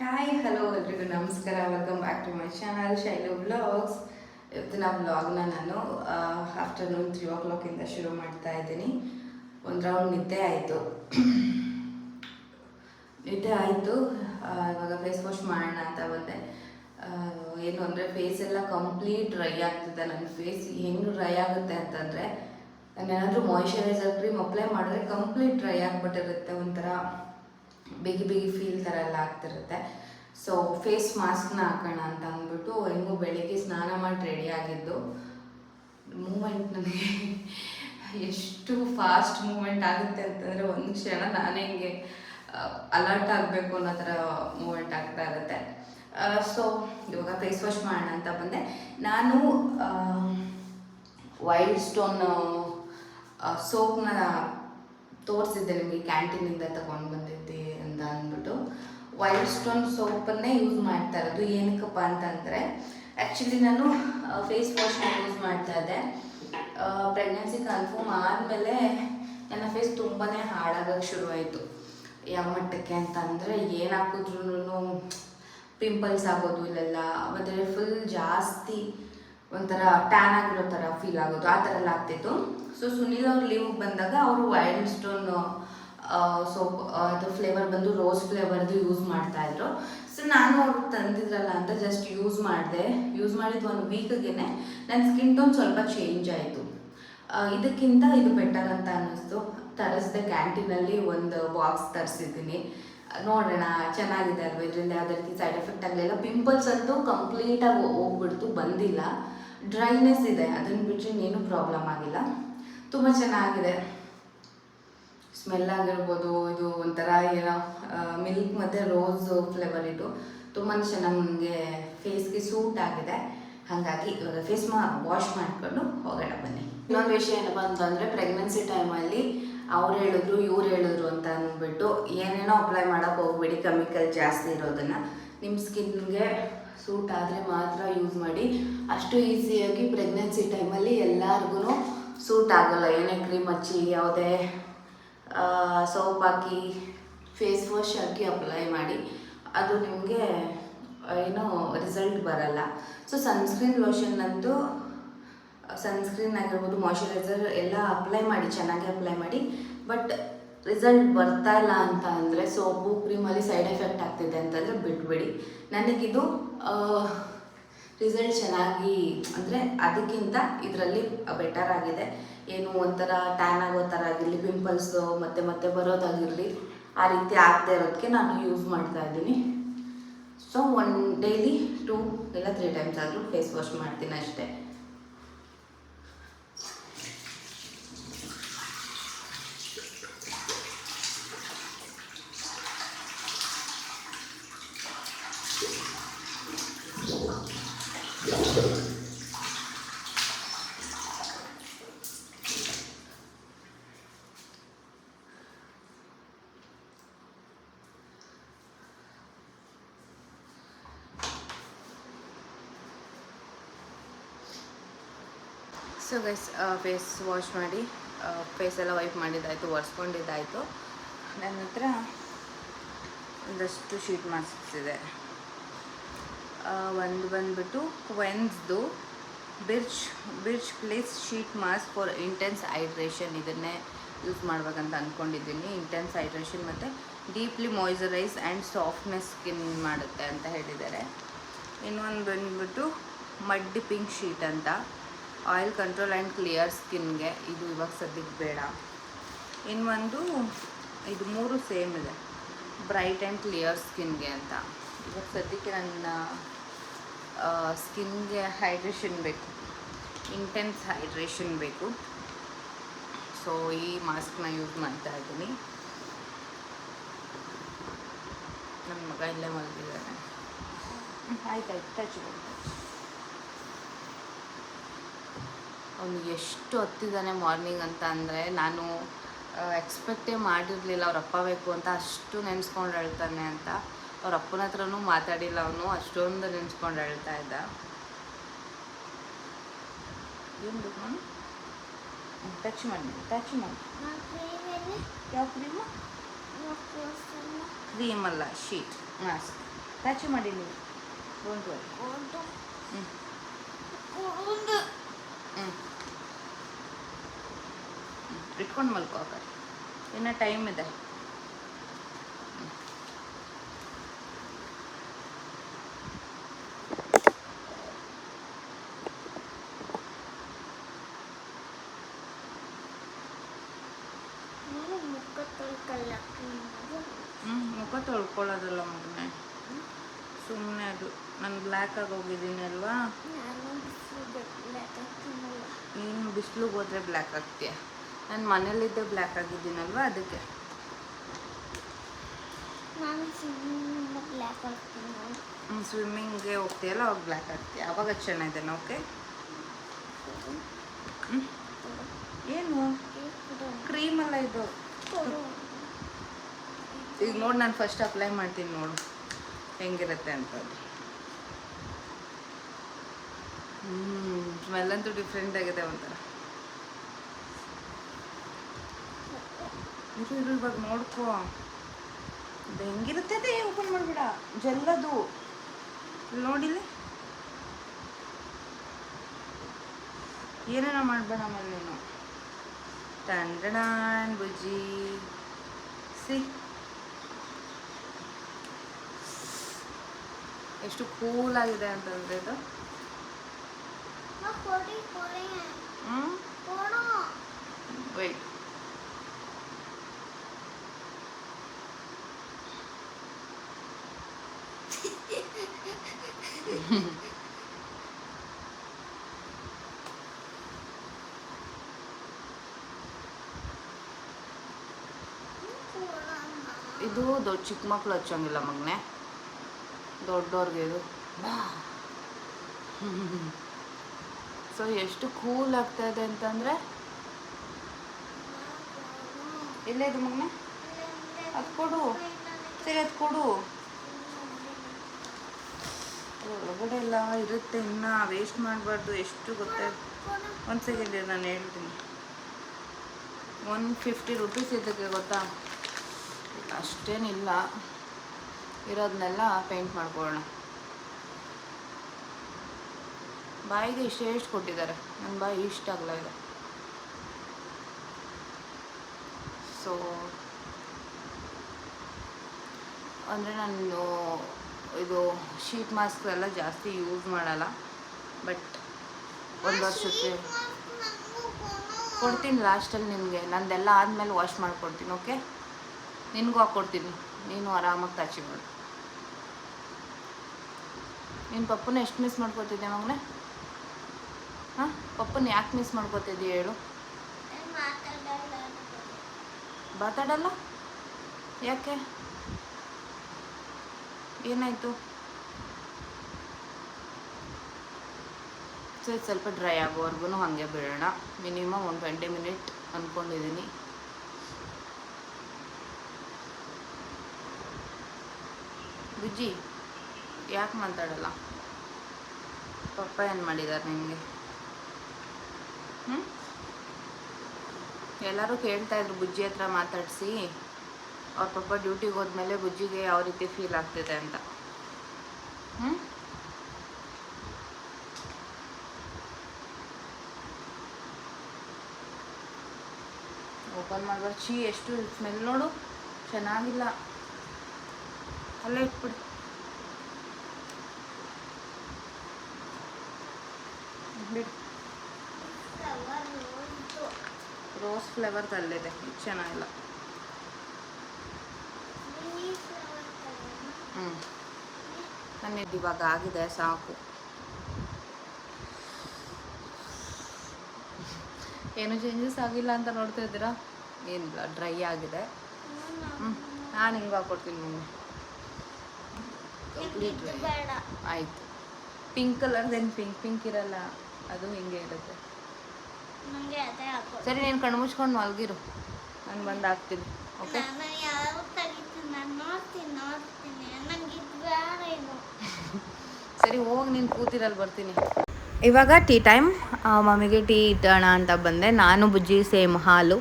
Hi hello ಎಲ್ರಿಗೂ ನಮಸ್ಕಾರ. Welcome back to my channel Shailu blogs. ಇವತ್ತಿನ ಬ್ಲಾಗ್ನ ನಾನು ಆಫ್ಟರ್ನೂನ್ 3 o'clock ಶುರು ಮಾಡ್ತಾ ಇದ್ದೀನಿ. ಒಂದು ರೌಂಡ್ ನಿದ್ದೆ ಆಯಿತು. ಇವಾಗ ಫೇಸ್ ವಾಶ್ ಮಾಡೋಣ ಅಂತ ಬಂದೆ. ಏನು ಅಂದರೆ ಫೇಸ್ ಎಲ್ಲ ಕಂಪ್ಲೀಟ್ ಡ್ರೈ ಆಗ್ತಿದೆ. ನನ್ನ ಫೇಸ್ ಹೆಂಗೆ ಡ್ರೈ ಆಗುತ್ತೆ ಅಂತಂದರೆ, ನಾನೇನಾದರೂ ಮಾಯಿಶ್ಚರೈಸರ್ ಕ್ರೀಮ್ ಅಪ್ಲೈ ಮಾಡಿದ್ರೆ ಕಂಪ್ಲೀಟ್ ಡ್ರೈ ಆಗಿಬಿಟ್ಟಿರುತ್ತೆ. ಒಂಥರ ಬಿಗಿ ಬಿಗಿ ಫೀಲ್ ಥರ ಎಲ್ಲ ಆಗ್ತಿರುತ್ತೆ. ಸೊ ಫೇಸ್ ಮಾಸ್ಕ್ನ ಹಾಕೋಣ ಅಂತ ಅಂದ್ಬಿಟ್ಟು ಹೆಂಗೂ ಬೆಳಿಗ್ಗೆ ಸ್ನಾನ ಮಾಡಿ ರೆಡಿ ಆಗಿದ್ದು. ಮೂಮೆಂಟ್ ನನಗೆ ಎಷ್ಟು ಫಾಸ್ಟ್ ಮೂಮೆಂಟ್ ಆಗುತ್ತೆ ಅಂತಂದರೆ ಒಂದು ಕ್ಷಣ ನಾನೇ ಹಿಂಗೆ ಅಲರ್ಟ್ ಆಗಬೇಕು ಅನ್ನೋ ಥರ ಮೂಮೆಂಟ್ ಆಗ್ತಾ ಇರುತ್ತೆ. ಸೊ ಇವಾಗ ಫೇಸ್ ವಾಶ್ ಮಾಡೋಣ ಅಂತ ಬಂದೆ. ನಾನು ವೈಲ್ಡ್ ಸ್ಟೋನ್ ಸೋಪ್ನ ತೋರಿಸಿದ್ದೆ ನಿಮಗೆ, ಕ್ಯಾಂಟೀನಿಂದ ತಗೊಂಡು ಬಂದಿದ್ದೆ ಅಂತ ಅಂದ್ಬಿಟ್ಟು. ವೈಲ್ಡ್ ಸ್ಟೋನ್ ಸೋಪನ್ನೇ ಯೂಸ್ ಮಾಡ್ತಾ ಇರೋದು. ಏನಕ್ಕಪ್ಪ ಅಂತಂದರೆ, ಆ್ಯಕ್ಚುಲಿ ನಾನು ಫೇಸ್ ವಾಶ್ನ ಯೂಸ್ ಮಾಡ್ತಾ ಇದ್ದೆ. ಪ್ರೆಗ್ನೆನ್ಸಿ ಕನ್ಫರ್ಮ್ ಆದಮೇಲೆ ನನ್ನ ಫೇಸ್ ತುಂಬಾ ಹಾಳಾಗೋಕ್ಕೆ ಶುರುವಾಯಿತು. ಯಾವ ಮಟ್ಟಕ್ಕೆ ಅಂತ ಅಂದರೆ, ಏನು ಹಾಕಿದ್ರೂ ಪಿಂಪಲ್ಸ್ ಆಗೋದು ಇಲ್ಲೆಲ್ಲ, ಮತ್ತು ಫುಲ್ ಜಾಸ್ತಿ ಒಂಥರ ಟ್ಯಾನ್ ಆಗಿರೋ ಥರ ಫೀಲ್ ಆಗೋದು, ಆ ಥರ ಎಲ್ಲ ಆಗ್ತಿತ್ತು. ಸೊ ಸುನೀಲ್ ಅವ್ರು ಲೀವ್ಗೆ ಬಂದಾಗ ಅವರು ವೈಲ್ಡ್ ಸ್ಟೋನ್ ಸೋಪ್, ಅದು ಫ್ಲೇವರ್ ಬಂದು ರೋಸ್ ಫ್ಲೇವರ್ದು ಯೂಸ್ ಮಾಡ್ತಾಯಿದ್ರು. ಸೊ ನಾನು ಅವ್ರು ತಂದಿದ್ರಲ್ಲ ಅಂತ ಜಸ್ಟ್ ಯೂಸ್ ಮಾಡಿದ್ದು 1 ವೀಕ್ಗೆ ನನ್ನ ಸ್ಕಿನ್ ಟೋನ್ ಸ್ವಲ್ಪ ಚೇಂಜ್ ಆಯಿತು. ಇದಕ್ಕಿಂತ ಇದು ಬೆಟರ್ ಅಂತ ಅನ್ನಿಸ್ತು. ತರಿಸ್ದೆ, ಕ್ಯಾಂಟೀನಲ್ಲಿ ಒಂದು ಬಾಕ್ಸ್ ತರಿಸಿದ್ದೀನಿ. ನೋಡೋಣ, ಚೆನ್ನಾಗಿದೆ ಅಲ್ವ, ಇದರಿಂದ ಯಾವುದೇ ರೀತಿ ಸೈಡ್ ಎಫೆಕ್ಟ್ ಆಗಲಿಲ್ಲ. ಪಿಂಪಲ್ಸ್ ಅಂತೂ ಕಂಪ್ಲೀಟಾಗಿ ಹೋಗ್ಬಿಡ್ತು, ಬಂದಿಲ್ಲ. ಡ್ರೈನೆಸ್ ಇದೆ, ಅದನ್ನು ಬಿಟ್ಟರೆ ಏನೂ ಪ್ರಾಬ್ಲಮ್ ಆಗಿಲ್ಲ. ತುಂಬ ಚೆನ್ನಾಗಿದೆ. ಸ್ಮೆಲ್ ಆಗಿರ್ಬೋದು, ಇದು ಒಂಥರ ಏನೋ ಮಿಲ್ಕ್ ಮತ್ತು ರೋಸ್ ಫ್ಲೇವರ್, ಇದು ತುಂಬಾ ಚೆನ್ನಾಗಿ ನನಗೆ ಫೇಸ್ಗೆ ಸೂಟ್ ಆಗಿದೆ. ಹಾಗಾಗಿ ಇವಾಗ ಫೇಸ್ ವಾಶ್ ಮಾಡಿಕೊಂಡು ಹೋಗೋಣ ಬನ್ನಿ. ಇನ್ನೊಂದು ವಿಷಯ ಏನಪ್ಪ ಅಂತಂದರೆ, ಪ್ರೆಗ್ನೆನ್ಸಿ ಟೈಮಲ್ಲಿ ಅವ್ರು ಹೇಳಿದ್ರು ಇವ್ರು ಹೇಳಿದ್ರು ಅಂತ ಅಂದ್ಬಿಟ್ಟು ಏನೇನೋ ಅಪ್ಲೈ ಮಾಡೋಕ್ಕೆ ಹೋಗ್ಬೇಡಿ, ಕೆಮಿಕಲ್ ಜಾಸ್ತಿ ಇರೋದನ್ನು. ನಿಮ್ಮ ಸ್ಕಿನ್ಗೆ ಸೂಟ್ ಆದರೆ ಮಾತ್ರ ಯೂಸ್ ಮಾಡಿ. ಅಷ್ಟು ಈಸಿಯಾಗಿ ಪ್ರೆಗ್ನೆನ್ಸಿ ಟೈಮಲ್ಲಿ ಎಲ್ಲರಿಗೂ ಸೂಟ್ ಆಗೋಲ್ಲ. ಏನೇ ಕ್ರೀಮ್ ಹಚ್ಚಿ, ಯಾವುದೇ ಸೋಪ್ ಹಾಕಿ, ಫೇಸ್ ವಾಶ್ ಹಾಕಿ ಅಪ್ಲೈ ಮಾಡಿ, ಅದು ನಿಮಗೆ ಏನೋ ರಿಸಲ್ಟ್ ಬರಲ್ಲ. ಸೊ ಸನ್ಸ್ಕ್ರೀನ್ ಲೋಷನ್ ಅಂತೂ, ಸನ್ಸ್ಕ್ರೀನ್ ಆಗಿರ್ಬೋದು, ಮಾಯ್ಶ್ಚರೈಸರ್ ಎಲ್ಲ ಅಪ್ಲೈ ಮಾಡಿ, ಚೆನ್ನಾಗಿ ಅಪ್ಲೈ ಮಾಡಿ. ಬಟ್ ರಿಸಲ್ಟ್ ಬರ್ತಾ ಇಲ್ಲ ಅಂತ ಅಂದರೆ, ಸೋಪು ಕ್ರೀಮಲ್ಲಿ ಸೈಡ್ ಎಫೆಕ್ಟ್ ಆಗ್ತಿದೆ ಅಂತಂದರೆ ಬಿಟ್ಬಿಡಿ. ನನಗಿದು ರಿಸಲ್ಟ್ ಚೆನ್ನಾಗಿ, ಅಂದರೆ ಅದಕ್ಕಿಂತ ಇದರಲ್ಲಿ ಬೆಟರ್ ಆಗಿದೆ. ಏನು ಒಂಥರ ಟ್ಯಾನ್ ಆಗೋ ಥರ ಆಗಿರಲಿ, ಪಿಂಪಲ್ಸು ಮತ್ತೆ ಬರೋದಾಗಿರಲಿ, ಆ ರೀತಿ ಆಗದೆ ಇರೋದಕ್ಕೆ ನಾನು ಯೂಸ್ ಮಾಡ್ತಾ ಇದ್ದೀನಿ. ಸೊ ಡೈಲಿ 2 ಇಲ್ಲ 3 ಟೈಮ್ಸ್ ಆದರೂ ಫೇಸ್ ವಾಶ್ ಮಾಡ್ತೀನಿ ಅಷ್ಟೇ. ಸೊ ಗೈಸ್, ಫೇಸ್ ವಾಶ್ ಮಾಡಿ ಫೇಸೆಲ್ಲ ವೈಪ್ ಮಾಡಿದ್ದಾಯಿತು, ಒರೆಸ್ಕೊಂಡಿದ್ದಾಯಿತು. ನನ್ನ ಹತ್ರ ಒಂದಷ್ಟು ಶೀಟ್ ಮಾಸ್ಕ್ಸ್ ಇದೆ. ಒಂದು ಬಂದುಬಿಟ್ಟು ಕ್ವೆನ್ಸ್ದು birch place sheet mask for intense hydration. ಇದನ್ನೇ ಯೂಸ್ ಮಾಡ್ಬೇಕಂತ ಅಂದ್ಕೊಂಡಿದ್ದೀನಿ. ಇಂಟೆನ್ಸ್ ಹೈಡ್ರೇಷನ್ ಮತ್ತು deeply moisturise and softness skin ಮಾಡುತ್ತೆ ಅಂತ ಹೇಳಿದ್ದಾರೆ. ಇನ್ನೊಂದು ಬಂದುಬಿಟ್ಟು ಮಡ್ ಪಿಂಕ್ ಶೀಟ್ ಅಂತ, ಆಯಿಲ್ ಕಂಟ್ರೋಲ್ ಆ್ಯಂಡ್ ಕ್ಲಿಯರ್ ಸ್ಕಿನ್ಗೆ. ಇದು ಇವಾಗ ಸದ್ಯಕ್ಕೆ ಬೇಡ. ಇನ್ನೊಂದು, ಇದು 3 ಸೇಮ್ ಇದೆ, ಬ್ರೈಟ್ ಆ್ಯಂಡ್ ಕ್ಲಿಯರ್ ಸ್ಕಿನ್ಗೆ ಅಂತ. ಇವಾಗ ಸದ್ಯಕ್ಕೆ ನನ್ನ ಸ್ಕಿನ್ಗೆ ಹೈಡ್ರೇಷನ್ ಬೇಕು, ಇಂಟೆನ್ಸ್ ಹೈಡ್ರೇಷನ್ ಬೇಕು. ಸೊ ಈ ಮಾಸ್ಕ್ನ ಯೂಸ್ ಮಾಡ್ತಾ ಇದ್ದೀನಿ. ನನ್ನ ಮಗ ಇಲ್ಲೇ ಮಲಗಿದ್ದಾನೆ. ಆಯ್ತಾಯ್ತು, ಟಚ್ ಮಾಡಿ. ಅವನು ಎಷ್ಟು ಹೊತ್ತಿದ್ದಾನೆ ಮಾರ್ನಿಂಗ್ ಅಂತ ಅಂದರೆ, ನಾನು ಎಕ್ಸ್ಪೆಕ್ಟೇ ಮಾಡಿರಲಿಲ್ಲ ಅವ್ರ ಅಪ್ಪ ಬೇಕು ಅಂತ. ಅಷ್ಟು ನೆನೆಸ್ಕೊಂಡು ಹೇಳ್ತಾನೆ ಅಂತ. ಅವ್ರ ಅಪ್ಪನ ಹತ್ರನೂ ಮಾತಾಡಿಲ್ಲ ಅವನು, ಅಷ್ಟೊಂದು ನೆನೆಸ್ಕೊಂಡು ಹೇಳ್ತಾ ಇದ್ದ. ಏನು ಬೇಕು ನಾನು ಟಚ್ ಮಾಡಿ ಯಾವ ಕ್ರೀಮು? ಕ್ರೀಮಲ್ಲ, ಶೀಟ್ ಮಾಸ್ಕ್. ತಾಚಿ ಮಾಡಿ ನೀವು ಡೋಂಟ್ ವರಿ. ಇಟ್ಕೊಂಡು ಮಲ್ಕೋ ಇನ್ನು ಟೈಮ್ ಇದೆ. ಮುಖ ತೊಳ್ಕೊಳ್ಳೋದಲ್ಲ ಮಗನೇ, ಸುಮ್ಮನೆ ಅದು. ನಾನು ಬ್ಲ್ಯಾಕ್ ಆಗಿ ಹೋಗಿದ್ದೀನಿ ಅಲ್ವಾ, ನೀನು ಬಿಸಿಲಿಗೆ ಹೋದರೆ ಬ್ಲ್ಯಾಕ್ ಆಗ್ತೀಯ. ನಾನು ಮನೇಲಿದ್ದೆ ಬ್ಲ್ಯಾಕ್ ಆಗಿದ್ದೀನಲ್ವಾ ಅದಕ್ಕೆ. ಸ್ವಿಮ್ಮಿಂಗ್ಗೆ ಹೋಗ್ತೀಯಲ್ಲ ಅವಾಗ ಬ್ಲ್ಯಾಕ್ ಆಗ್ತೀಯ, ಅವಾಗ ಚೆನ್ನಾಗಿದ್ದೇನೆ. ಓಕೆ. ಏನು ಕ್ರೀಮಲ್ಲ ಇದು. ಈಗ ನೋಡಿ ನಾನು ಫಸ್ಟ್ ಅಪ್ಲೈ ಮಾಡ್ತೀನಿ, ನೋಡು ಹೆಂಗಿರುತ್ತೆ ಅಂತ. ಸ್ಮೆಲ್ ಅಂತೂ ಡಿಫ್ರೆಂಟ್ ಆಗಿದೆ ಒಂಥರ. ಇರು ಇವಾಗ ನೋಡ್ಕೋ ಅದು ಹೆಂಗಿರುತ್ತೆ. ಅದೇ ಓಪನ್ ಮಾಡಿಬಿಡ, ಜಲ್ಲದು ನೋಡಿಲ್ಲ. ಏನೇನೋ ಮಾಡಬೇಡ ಆಮೇಲೆ ನೀನು. ಟಂಡಡಾನ್ ಬುಜ್ಜಿ ಸಿ ಎಷ್ಟು ಕೂಲಾಗಿದೆ ಅಂತಂದರೆ ಇದು. ವೆಯ್ಟ್, ಇದು ದೊಡ್ಡ ಚಿಕ್ಕ ಮಕ್ಳು ಹಚ್ಚೋಂಗಿಲ್ಲ ಮಗನೆ, ದೊಡ್ಡವ್ರಿಗೆ ಇದು. ಸೊ ಎಷ್ಟು ಕೂಲ್ ಆಗ್ತಾ ಇದೆ ಅಂತಂದರೆ, ಇಲ್ಲೇ ಇದು ಮಗನೆ, ಅದು ಕೊಡು, ಸರಿ ಅದು ಕೊಡು. ಒಳಗಡೆ ಎಲ್ಲ ಇರುತ್ತೆ, ಇನ್ನು ವೇಸ್ಟ್ ಮಾಡಬಾರ್ದು. ಎಷ್ಟು ಗೊತ್ತೇ, ಒಂದು ಸೆಕೆಂಡ್ ನಾನು ಹೇಳ್ತೀನಿ. 150 ರೂಪೀಸ್ ಇದಕ್ಕೆ ಗೊತ್ತಾ, ಅಷ್ಟೇನಿಲ್ಲ. ಇರೋದನ್ನೆಲ್ಲ ಪೇಂಟ್ ಮಾಡ್ಕೊಳ್ಳೋಣ. ಬಾಯಿಗೆ ಎಷ್ಟು ಕೊಟ್ಟಿದ್ದಾರೆ, ನನ್ನ ಬಾಯಿ ಇಷ್ಟ ಆಗಲ್ಲ ಇದೆ. ಸೊ ಅಂದರೆ ನಾನು ಇದು ಶೀಟ್ ಮಾಸ್ಕ್ ಎಲ್ಲ ಜಾಸ್ತಿ ಯೂಸ್ ಮಾಡಲ್ಲ, ಬಟ್ ಒಂದು ವರ್ಷಕ್ಕೆ ಕೊಡ್ತೀನಿ ಲಾಸ್ಟಲ್ಲಿ ನಿನಗೆ. ನಂದೆಲ್ಲ ಆದಮೇಲೆ ವಾಶ್ ಮಾಡಿಕೊಡ್ತೀನಿ. ಓಕೆ, ನಿನಗೂ ಹಾಕ್ಕೊಡ್ತೀನಿ, ನೀನು ಆರಾಮಾಗಿ ತಾಚಿ ಮಾಡು. ನೀನು ಪಪ್ಪನ ಎಷ್ಟು ಮಿಸ್ ಮಾಡ್ಕೊತಿದ್ದೆ ಮಗನೇ? ಹಾಂ, ಪಪ್ಪನ ಯಾಕೆ ಮಿಸ್ ಮಾಡ್ಕೊತಿದ್ದೀಯ ಹೇಳು? ಮಾತಾಡಲ್ಲ ಯಾಕೆ? ಏನಾಯಿತು? ಸೊ ಇದು ಸ್ವಲ್ಪ ಡ್ರೈ ಆಗೋವರೆಗೂ ಹಾಗೆ ಬಿಡೋಣ. ಮಿನಿಮಮ್ ಒಂದು 20 ಮಿನಿಟ್ ಅಂದ್ಕೊಂಡಿದ್ದೀನಿ. ಬುಜ್ಜಿ ಯಾಕೆ ಮಾತಾಡಲ್ಲ? ಪಪ್ಪ ಏನು ಮಾಡಿದ್ದಾರೆ ನಿನಗೆ? ಎಲ್ಲರೂ ಕೇಳ್ತಾಯಿದ್ರು ಬುಜ್ಜಿ ಹತ್ರ ಮಾತಾಡಿಸಿ, ಅವ್ರ ಪಪ್ಪ ಡ್ಯೂಟಿಗೆ ಹೋದ್ಮೇಲೆ ಬುಜ್ಜಿಗೆ ಯಾವ ರೀತಿ ಫೀಲ್ ಆಗ್ತಿದೆ ಅಂತ. ಓಪನ್ ಮಾಡ್ಬಾರ್ದು. ಎಷ್ಟು ಸ್ಮೆಲ್ ನೋಡು, ಚೆನ್ನಾಗಿಲ್ಲ. ಅಲ್ಲೇ ಇಟ್ಬಿಡು. ಬಿಡು, ರೋಸ್ ಫ್ಲೇವರ್ದು ಅಲ್ಲಿದೆ, ಇದು ಚೆನ್ನಾಗಿಲ್ಲ. ನನ್ನಿದ್ದು ಇವಾಗ ಆಗಿದೆ ಸಾಕು. ಏನು ಚೇಂಜಸ್ ಆಗಿಲ್ಲ ಅಂತ ನೋಡ್ತಾ ಇದ್ದೀರಾ? ಏನಿಲ್ಲ, ಡ್ರೈ ಆಗಿದೆ. ನಾನು ಹಿಂಗೆ ಹಾಕ್ಕೊಡ್ತೀನಿ ನಿಮಗೆ. ಕಂಪ್ಲೀಟ್ ಡ್ರೈ ಆಯಿತು. ಪಿಂಕ್ ಕಲರ್ದೇನು ಪಿಂಕ್ ಇರಲ್ಲ, ಅದು ಹಿಂಗೆ ಇರುತ್ತೆ. ಸರಿ, ನೀನು ಕಣ್ಣು ಮುಚ್ಕೊಂಡು ಮಲಗಿರು, ನಾನು ಬಂದು ಹಾಕ್ತೀನಿ. ಓಕೆ, ಸರಿ ಹೋಗಿ ನೀನು ಕೂತಿರಲ್ಲಿ ಬರ್ತೀನಿ. ಇವಾಗ ಟೀ ಟೈಮ್. ಮಮ್ಮಿಗೆ ಟೀ ಇಟ್ಟೋಣ ಅಂತ ಬಂದೆ. ನಾನು ಬುಜ್ಜಿ ಸೇಮ್ ಹಾಲು.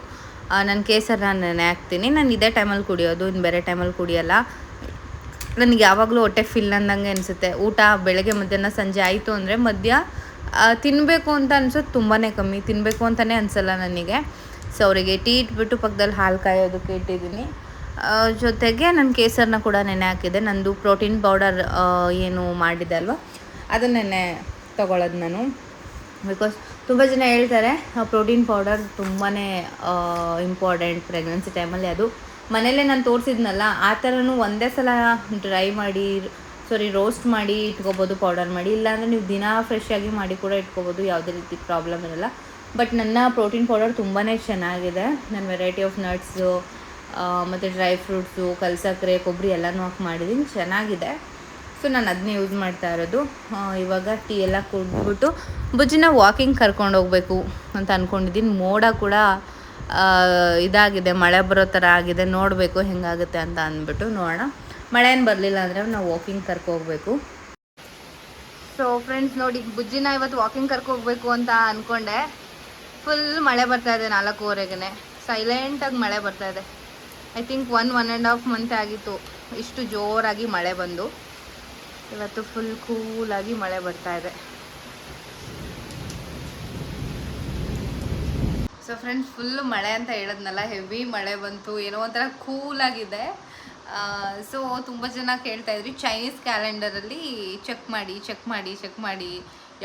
ನನ್ನ ಕೇಸರ ನಾನು ನೆನೆ ಹಾಕ್ತೀನಿ. ನಾನು ಇದೇ ಟೈಮಲ್ಲಿ ಕುಡಿಯೋದು, ಇನ್ನು ಬೇರೆ ಟೈಮಲ್ಲಿ ಕುಡಿಯೋಲ್ಲ. ನನಗೆ ಯಾವಾಗಲೂ ಹೊಟ್ಟೆ ಫಿಲ್ ಅಂದಂಗೆ ಅನಿಸುತ್ತೆ. ಊಟ ಬೆಳಗ್ಗೆ ಮಧ್ಯಾಹ್ನ ಸಂಜೆ ಆಯಿತು ಅಂದರೆ ಮಧ್ಯ ತಿನ್ನಬೇಕು ಅಂತ ಅನ್ಸೋದು ತುಂಬಾ ಕಮ್ಮಿ, ತಿನ್ನಬೇಕು ಅಂತಲೇ ಅನಿಸಲ್ಲ ನನಗೆ. ಸೊ ಅವರಿಗೆ ಟೀ ಇಟ್ಬಿಟ್ಟು ಪಕ್ಕದಲ್ಲಿ ಹಾಲು ಕಾಯೋದಕ್ಕೆ ಇಟ್ಟಿದ್ದೀನಿ. ಜೊತೆಗೆ ನಾನು ಕೇಸರನ್ನ ಕೂಡ ನೆನೆ ಹಾಕಿದ್ದೆ. ನಂದು ಪ್ರೋಟೀನ್ ಪೌಡರ್ ಏನು ಮಾಡಿದೆ ಅಲ್ವ ಅದನ್ನು ನೆನೆ ತೊಗೊಳೋದು ನಾನು. ಬಿಕಾಸ್ ತುಂಬ ಜನ ಹೇಳ್ತಾರೆ ಪ್ರೋಟೀನ್ ಪೌಡರ್ ತುಂಬಾ ಇಂಪಾರ್ಟೆಂಟ್ ಪ್ರೆಗ್ನೆನ್ಸಿ ಟೈಮಲ್ಲಿ. ಅದು ಮನೇಲೇ ನಾನು ತೋರಿಸಿದ್ನಲ್ಲ ಆ ಥರನೂ ಒಂದೇ ಸಲ ಡ್ರೈ ಮಾಡಿ ರೋಸ್ಟ್ ಮಾಡಿ ಇಟ್ಕೋಬೋದು ಪೌಡರ್ ಮಾಡಿ. ಇಲ್ಲಾಂದರೆ ನೀವು ದಿನ ಫ್ರೆಶ್ ಆಗಿ ಮಾಡಿ ಕೂಡ ಇಟ್ಕೋಬೋದು, ಯಾವುದೇ ರೀತಿ ಪ್ರಾಬ್ಲಮ್ ಇರಲ್ಲ. ಬಟ್ ನನ್ನ ಪ್ರೋಟೀನ್ ಪೌಡರ್ ತುಂಬಾ ಚೆನ್ನಾಗಿದೆ. ನಾನು ವೆರೈಟಿ ಆಫ್ ನಟ್ಸು ಮತ್ತು ಡ್ರೈ ಫ್ರೂಟ್ಸು, ಕಲ್ಸಕ್ಕರೆ, ಕೊಬ್ಬರಿ ಎಲ್ಲನೂ ಹಾಕಿ ಮಾಡಿದ್ದೀನಿ, ಚೆನ್ನಾಗಿದೆ. ಸೊ ನಾನು ಅದನ್ನೇ ಯೂಸ್ ಮಾಡ್ತಾ ಇರೋದು. ಇವಾಗ ಟೀ ಎಲ್ಲ ಕುಡಿದ್ಬಿಟ್ಟು ಬುಜ್ಜಿನ ವಾಕಿಂಗ್ ಕರ್ಕೊಂಡು ಹೋಗಬೇಕು ಅಂತ ಅಂದ್ಕೊಂಡಿದ್ದೀನಿ. ಮೋಡ ಕೂಡ ಇದಾಗಿದೆ, ಮಳೆ ಬರೋ ಥರ ಆಗಿದೆ. ನೋಡಬೇಕು ಹೆಂಗಾಗುತ್ತೆ ಅಂತ ಅಂದ್ಬಿಟ್ಟು ನೋಡೋಣ. ಮಳೆ ಏನು ಬರಲಿಲ್ಲ ಅಂದರೆ ನಾವು ವಾಕಿಂಗ್ ಕರ್ಕೋಗ್ಬೇಕು. ಸೊ ಫ್ರೆಂಡ್ಸ್ ನೋಡಿ, ಬುಜ್ಜಿನ ಇವತ್ತು ವಾಕಿಂಗ್ ಕರ್ಕೋಗ್ಬೇಕು ಅಂತ ಅಂದ್ಕೊಂಡೆ. ಫುಲ್ ಮಳೆ ಬರ್ತಾಯಿದೆ. 4:15ಗೆ ಸೈಲೆಂಟಾಗಿ ಮಳೆ ಬರ್ತಾಯಿದೆ. ಐ ಥಿಂಕ್ 1.5 ಮಂತ್ ಆಗಿತ್ತು ಇಷ್ಟು ಜೋರಾಗಿ ಮಳೆ ಬಂದು. ಇವತ್ತು ಫುಲ್ ಕೂಲಾಗಿ ಮಳೆ ಬರ್ತಾಯಿದೆ. ಸೊ ಫ್ರೆಂಡ್ಸ್, ಫುಲ್ಲು ಮಳೆ ಅಂತ ಹೇಳಿದ್ನಲ್ಲ, ಹೆವಿ ಮಳೆ ಬಂತು, ಏನೋ ಒಂಥರ ಕೂಲಾಗಿದೆ. ಸೊ ತುಂಬ ಜನ ಕೇಳ್ತಾಯಿದ್ರಿ ಚೈನೀಸ್ ಕ್ಯಾಲೆಂಡರಲ್ಲಿ ಚೆಕ್ ಮಾಡಿ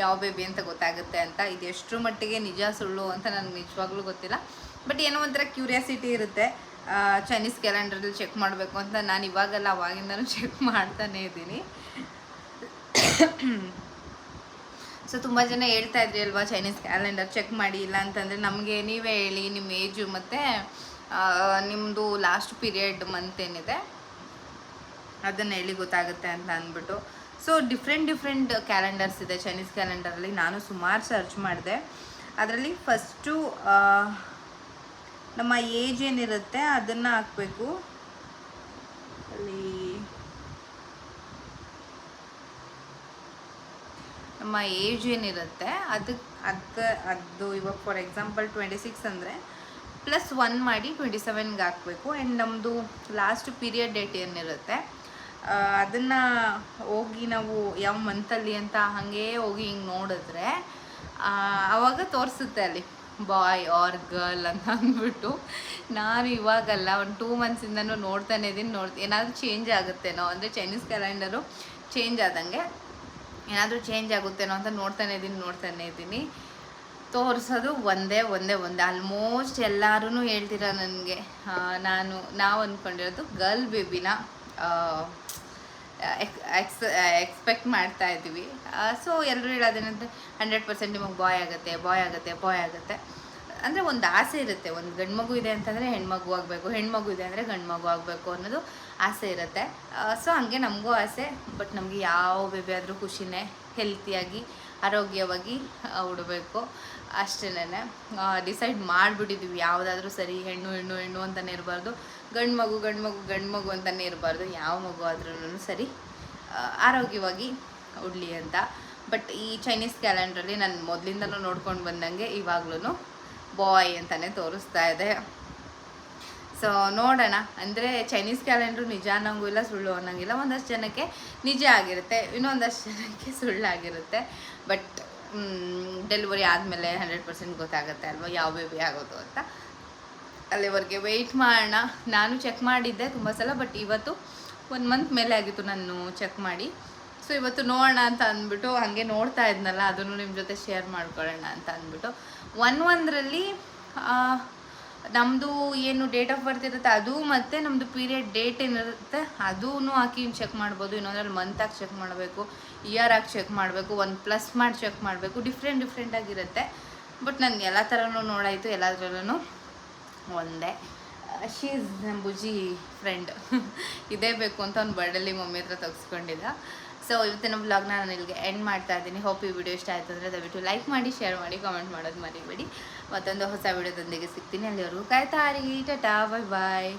ಯಾವ ಬೇಬಿ ಅಂತ ಗೊತ್ತಾಗುತ್ತೆ ಅಂತ. ಇದು ಎಷ್ಟರ ಮಟ್ಟಿಗೆ ನಿಜ ಸುಳ್ಳು ಅಂತ ನನಗೆ ನಿಜವಾಗ್ಲೂ ಗೊತ್ತಿಲ್ಲ. ಬಟ್ ಏನೋ ಒಂಥರ ಕ್ಯೂರಿಯಾಸಿಟಿ ಇರುತ್ತೆ ಚೈನೀಸ್ ಕ್ಯಾಲೆಂಡರಲ್ಲಿ ಚೆಕ್ ಮಾಡಬೇಕು ಅಂತ. ನಾನು ಇವಾಗಲ್ಲ, ಅವಾಗಿಂದನೂ ಚೆಕ್ ಮಾಡ್ತಾನೇ ಇದ್ದೀನಿ. ಸೊ ತುಂಬ ಜನ ಹೇಳ್ತಾ ಇದ್ರಿ ಅಲ್ವಾ ಚೈನೀಸ್ ಕ್ಯಾಲೆಂಡರ್ ಚೆಕ್ ಮಾಡಿ, ಇಲ್ಲ ಅಂತಂದರೆ ನಮಗೆ ನೀವೇ ಹೇಳಿ ನಿಮ್ಮ ಏಜು ಮತ್ತು ನಿಮ್ಮದು ಲಾಸ್ಟ್ ಪೀರಿಯಡ್ ಮಂತ್ ಏನಿದೆ ಅದನ್ನು ಹೇಳಿ ಗೊತ್ತಾಗುತ್ತೆ ಅಂತ ಅಂದ್ಬಿಟ್ಟು. ಸೊ ಡಿಫ್ರೆಂಟ್ ಕ್ಯಾಲೆಂಡರ್ಸ್ ಇದೆ ಚೈನೀಸ್ ಕ್ಯಾಲೆಂಡರಲ್ಲಿ. ನಾನು ಸುಮಾರು ಸರ್ಚ್ ಮಾಡಿದೆ. ಅದರಲ್ಲಿ ಫಸ್ಟು ನಮ್ಮ ಏಜ್ ಏನಿರುತ್ತೆ ಅದನ್ನು ಹಾಕಬೇಕು. ಅಲ್ಲಿ ನಮ್ಮ ಏಜ್ ಏನಿರುತ್ತೆ ಅದು ಇವಾಗ ಫಾರ್ ಎಕ್ಸಾಂಪಲ್ 26 ಅಂದರೆ +1 ಮಾಡಿ 27ಗೆ ಹಾಕಬೇಕು. ಆ್ಯಂಡ್ ನಮ್ಮದು ಲಾಸ್ಟ್ ಪೀರಿಯಡ್ ಡೇಟ್ ಏನಿರುತ್ತೆ ಅದನ್ನು ಹೋಗಿ ನಾವು ಯಾವ ಮಂತಲ್ಲಿ ಅಂತ ಹಾಗೇ ಹೋಗಿ ಹಿಂಗೆ ನೋಡಿದ್ರೆ ಆವಾಗ ತೋರಿಸುತ್ತೆ ಅಲ್ಲಿ ಬಾಯ್ ಆರ್ ಗರ್ಲ್ ಅಂತ ಅಂದ್ಬಿಟ್ಟು. ನಾನು ಇವಾಗಲ್ಲ, ಒಂದು 2 ಮಂತ್ಸಿಂದನೂ ನೋಡ್ತಾನೆ ಇದ್ದೀನಿ. ಏನಾದರೂ ಚೇಂಜ್ ಆಗುತ್ತೇನೋ ಅಂದರೆ ಚೈನೀಸ್ ಕ್ಯಾಲೆಂಡರು ಚೇಂಜ್ ಆದಂಗೆ ಏನಾದರೂ ಚೇಂಜ್ ಆಗುತ್ತೇನೋ ಅಂತ ನೋಡ್ತಾನೆ ಇದ್ದೀನಿ. ತೋರಿಸೋದು ಒಂದೇ ಆಲ್ಮೋಸ್ಟ್ ಎಲ್ಲರೂ ಹೇಳ್ತೀರ ನನಗೆ. ನಾವು ಅಂದ್ಕೊಂಡಿರೋದು ಗರ್ಲ್ ಬೇಬಿನ ಎಕ್ಸ್ಪೆಕ್ಟ್ ಮಾಡ್ತಾ ಇದ್ದೀವಿ. ಸೊ ಎಲ್ಲರೂ ಹೇಳೋದೇನಂದರೆ 100% ನಿಮಗೆ ಬಾಯ್ ಆಗುತ್ತೆ ಅಂದರೆ ಒಂದು ಆಸೆ ಇರುತ್ತೆ. ಒಂದು ಗಂಡು ಮಗು ಇದೆ ಅಂತಂದರೆ ಹೆಣ್ಮಗು ಆಗಬೇಕು, ಹೆಣ್ಮಗು ಇದೆ ಅಂದರೆ ಗಂಡು ಮಗು ಆಗಬೇಕು ಅನ್ನೋದು ಆಸೆ ಇರುತ್ತೆ. ಸೊ ಹಂಗೆ ನಮಗೂ ಆಸೆ. ಬಟ್ ನಮಗೆ ಯಾವ ಬೇಬಿ ಆದರೂ ಖುಷಿನೇ, ಹೆಲ್ತಿಯಾಗಿ ಆರೋಗ್ಯವಾಗಿ ಉಡಬೇಕು ಅಷ್ಟೇ. ಡಿಸೈಡ್ ಮಾಡಿಬಿಟ್ಟಿದ್ದೀವಿ ಯಾವುದಾದ್ರೂ ಸರಿ, ಹೆಣ್ಣು ಅಂತಲೇ ಇರಬಾರ್ದು, ಗಂಡು ಮಗು ಅಂತಲೇ ಇರಬಾರ್ದು. ಯಾವ ಮಗು ಆದ್ರೂ ಸರಿ ಆರೋಗ್ಯವಾಗಿ ಉಡಲಿ ಅಂತ. ಬಟ್ ಈ ಚೈನೀಸ್ ಕ್ಯಾಲೆಂಡ್ರಲ್ಲಿ ನಾನು ಮೊದಲಿಂದನೂ ನೋಡ್ಕೊಂಡು ಬಂದಂಗೆ ಇವಾಗ್ಲೂ ಬಾಯ್ ಅಂತಲೇ ತೋರಿಸ್ತಾ ಇದೆ. ಸೊ ನೋಡೋಣ. ಅಂದರೆ ಚೈನೀಸ್ ಕ್ಯಾಲೆಂಡ್ರು ನಿಜ ಅನ್ನೋಂಗೂ ಇಲ್ಲ, ಸುಳ್ಳು ಅನ್ನೋಂಗಿಲ್ಲ. ಒಂದಷ್ಟು ಜನಕ್ಕೆ ನಿಜ ಆಗಿರುತ್ತೆ, ಇನ್ನೊಂದಷ್ಟು ಜನಕ್ಕೆ ಸುಳ್ಳಾಗಿರುತ್ತೆ. ಬಟ್ ಡೆಲಿವರಿ ಆದಮೇಲೆ 100% ಗೊತ್ತಾಗುತ್ತೆ ಅಲ್ವಾ ಯಾವ ಬೇಬಿ ಆಗೋದು ಅಂತ. ಅಲ್ಲಿವರೆಗೆ ವೆಯ್ಟ್ ಮಾಡೋಣ. ನಾನು ಚೆಕ್ ಮಾಡಿದ್ದೆ ತುಂಬ ಸಲ, ಬಟ್ ಇವತ್ತು 1 ಮಂತ್ ಮೇಲೆ ಆಗಿತ್ತು ನಾನು ಚೆಕ್ ಮಾಡಿ. ಸೊ ಇವತ್ತು ನೋಡೋಣ ಅಂತ ಅಂದ್ಬಿಟ್ಟು ಹಾಗೆ ನೋಡ್ತಾ ಇದ್ನಲ್ಲ, ಅದನ್ನು ನಿಮ್ಮ ಜೊತೆ ಶೇರ್ ಮಾಡ್ಕೊಳ್ಳೋಣ ಅಂತ ಅಂದ್ಬಿಟ್ಟು 1/1ರಲ್ಲಿ ನಮ್ಮದು ಏನು ಡೇಟ್ ಆಫ್ ಬರ್ತ್ ಇರುತ್ತೆ ಅದು, ಮತ್ತು ನಮ್ಮದು ಪೀರಿಯಡ್ ಡೇಟ್ ಏನಿರುತ್ತೆ ಅದೂ ಹಾಕಿ ಚೆಕ್ ಮಾಡ್ಬೋದು. ಇನ್ನೊಂದ್ರಲ್ಲಿ ಮಂತಾಗಿ ಚೆಕ್ ಮಾಡಬೇಕು, ಇಯರ್ ಆಗಿ ಚೆಕ್ ಮಾಡಬೇಕು, 1+ ಮಾಡಿ ಚೆಕ್ ಮಾಡಬೇಕು. ಡಿಫ್ರೆಂಟಾಗಿರುತ್ತೆ. ಬಟ್ ನನಗೆ ಎಲ್ಲ ಥರನೂ ನೋಡಾಯಿತು, ಎಲ್ಲದರಲ್ಲೂ ಒಂದೇ. ಶಿ ಈಸ್ ನಮ್ಮ ಬುಜ್ಜಿ ಫ್ರೆಂಡ್. ಇದೇ ಬೇಕು ಅಂತ ಅವ್ನು ಬರ್ಡಲ್ಲಿ ಮಮ್ಮಿ ಹತ್ರ ತೆಗೆಸ್ಕೊಂಡಿದ್ದ. ಸೊ ಇವತ್ತಿನ ವ್ಲಾಗ್ನ ನಾನು ಇಲ್ಲಿಗೆ ಎಂಡ್ ಮಾಡ್ತಾ ಇದ್ದೀನಿ. ಹೋಪ್ ಈ ವಿಡಿಯೋ ಇಷ್ಟ ಆಯಿತು ಅಂದರೆ ದಯವಿಟ್ಟು ಲೈಕ್ ಮಾಡಿ, ಶೇರ್ ಮಾಡಿ, ಕಾಮೆಂಟ್ ಮಾಡೋದು ಮರಿಬೇಡಿ. ಮತ್ತೊಂದು ಹೊಸ ವಿಡಿಯೋದೊಂದಿಗೆ ಸಿಗ್ತೀನಿ. ಅಲ್ಲಿವರೆಗೂ ಕಾಯ್ತಾ ಇರಿ. ಟಾಟಾ, ಬಾಯ್.